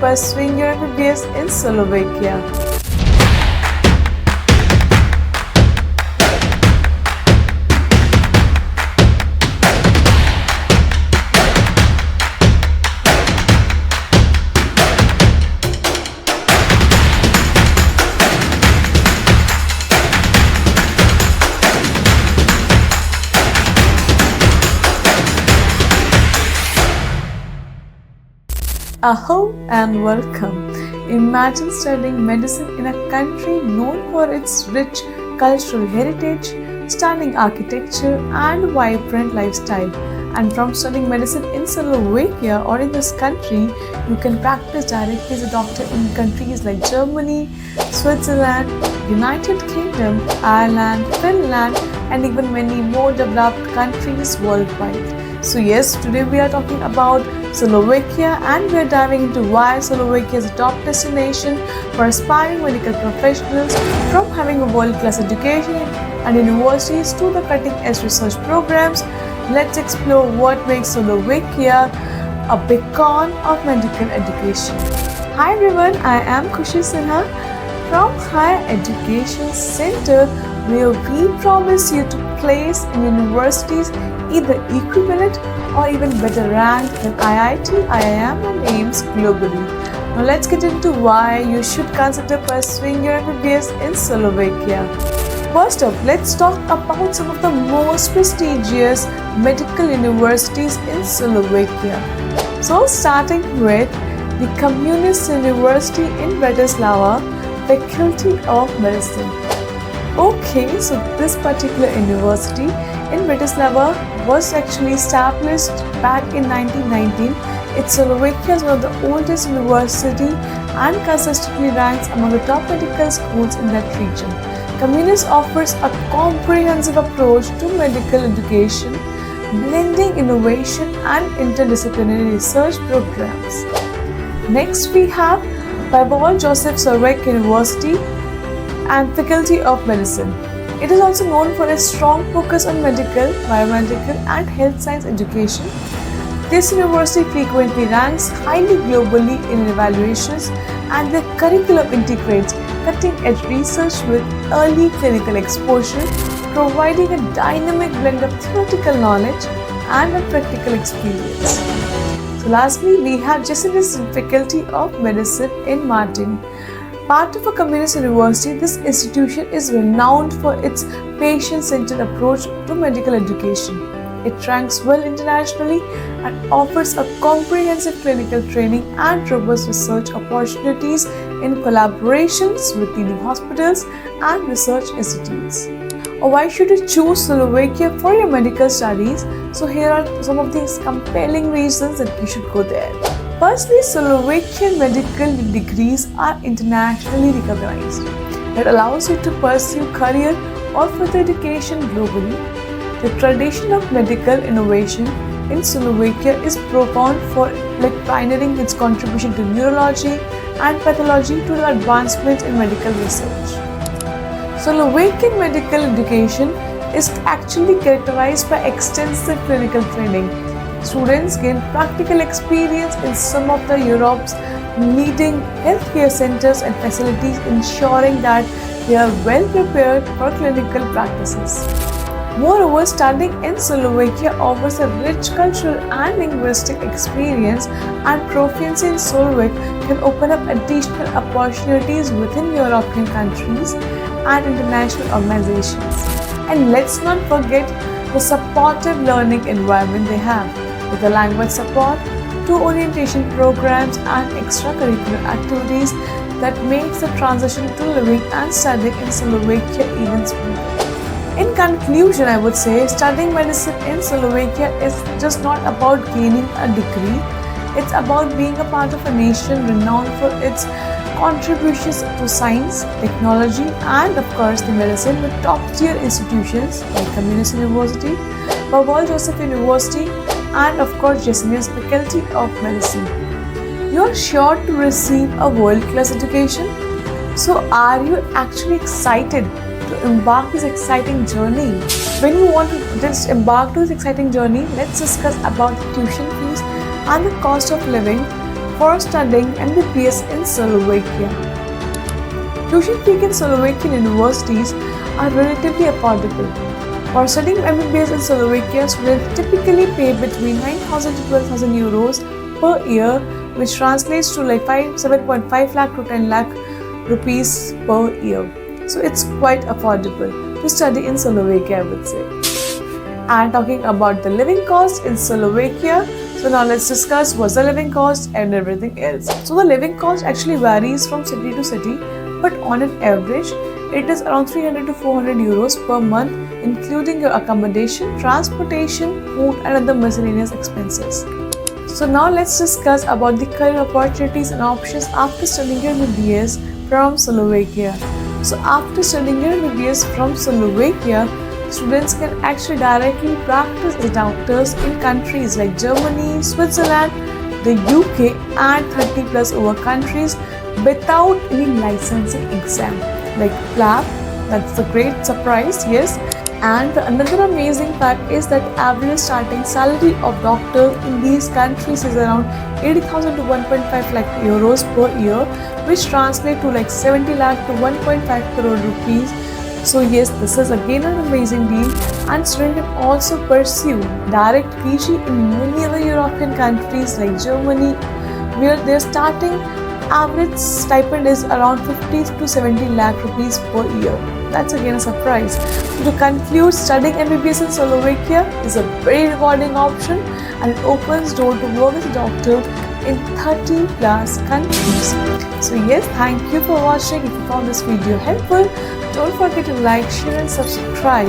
pursuing your MBBS in Slovakia. Aho and welcome. Imagine studying medicine in a country known for its rich cultural heritage, stunning architecture, and vibrant lifestyle. And from studying medicine in Slovakia or in this country, you can practice directly as a doctor in countries like Germany, Switzerland, United Kingdom, Ireland, Finland, and even many more developed countries worldwide. So yes, today we are talking about Slovakia and we are diving into why Slovakia is a top destination for aspiring medical professionals, from having a world-class education and universities to the cutting-edge research programs. Let's explore what makes Slovakia a beacon of medical education. Hi everyone, I am Khushi Sinha from Higher Education Center, where we promise you to place in universities either equivalent or even better ranked than IIT, IIM and AIIMS globally. Now let's get into why you should consider pursuing your MBBS in Slovakia. First up, let's talk about some of the most prestigious medical universities in Slovakia. So starting with the Communist University in Bratislava, Faculty of Medicine. Okay, so this particular university in Bratislava was actually established back in 1919. It's Slovakia's one of the oldest university and consistently ranks among the top medical schools in that region. Communist offers a comprehensive approach to medical education, blending innovation and interdisciplinary research programs. Next we have Pavol Joseph Surek University and Faculty of Medicine. It is also known for a strong focus on medical, biomedical and health science education. This university frequently ranks highly globally in evaluations and their curriculum integrates cutting-edge research with early clinical exposure, providing a dynamic blend of theoretical knowledge and a practical experience. So lastly, we have Jesenius Faculty of Medicine in Martin. Part of a communist university, this institution is renowned for its patient-centered approach to medical education. It ranks well internationally and offers a comprehensive clinical training and robust research opportunities in collaborations with leading hospitals and research institutes. Why should you choose Slovakia for your medical studies? So here are some of these compelling reasons that you should go there. Firstly, Slovakian medical degrees are internationally recognized. That allows you to pursue career or further education globally. The tradition of medical innovation in Slovakia is profound, for pioneering its contribution to neurology and pathology to the advancement in medical research. Slovakian medical education is actually characterized by extensive clinical training. Students gain practical experience in some of the Europe's leading healthcare centers and facilities, ensuring that they are well prepared for clinical practices. Moreover, studying in Slovakia offers a rich cultural and linguistic experience, and proficiency in Slovak can open up additional opportunities within European countries and international organizations. And let's not forget the supportive learning environment they have, with the language support, to orientation programs and extracurricular activities that makes the transition to living and studying in Slovakia even smoother. In conclusion, I would say studying medicine in Slovakia is just not about gaining a degree. It's about being a part of a nation renowned for its contributions to science, technology, and of course the medicine, with top-tier institutions like Communist University, Pavol Joseph University, and of course Jesenius Faculty of Medicine. You are sure to receive a world-class education. So are you actually excited to embark this exciting journey? When you want to just embark to this exciting journey, let's discuss about the tuition fees and the cost of living for studying MBBS in Slovakia. Tuition fees in Slovakian universities are relatively affordable. For studying MBBS in Slovakia, students typically pay between 9,000 to 12,000 euros per year, which translates to like 7.5 lakh to 10 lakh rupees per year. So it's quite affordable to study in Slovakia, I would say. And talking about the living cost in Slovakia, so now let's discuss what's the living cost and everything else. So the living cost actually varies from city to city, but on an average, it is around 300 to 400 euros per month, including your accommodation, transportation, food and other miscellaneous expenses. So now let's discuss about the career opportunities and options after studying your MBBS from Slovakia. So after studying your MBBS from Slovakia, students can actually directly practice as doctors in countries like Germany, Switzerland, the UK and 30 plus over countries without any licensing exam like PLAB. That's a great surprise, yes. And another amazing fact is that average starting salary of doctors in these countries is around 80,000 to 1.5 lakh euros per year, which translates to like 70 lakh to 1.5 crore rupees. So yes, this is again an amazing deal, and students can also pursue direct PG in many other European countries like Germany, where their starting average stipend is around 50 to 70 lakh rupees per year. That's again a surprise. So to conclude, studying MBBS in Slovakia is a very rewarding option, and it opens door to work as a doctor in 30 plus countries. So yes, thank you for watching. If you found this video helpful, don't forget to like, share and subscribe.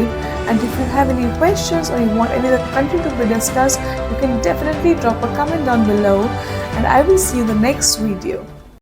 And if you have any questions or you want any other content to be discussed, you can definitely drop a comment down below, and I will see you in the next video.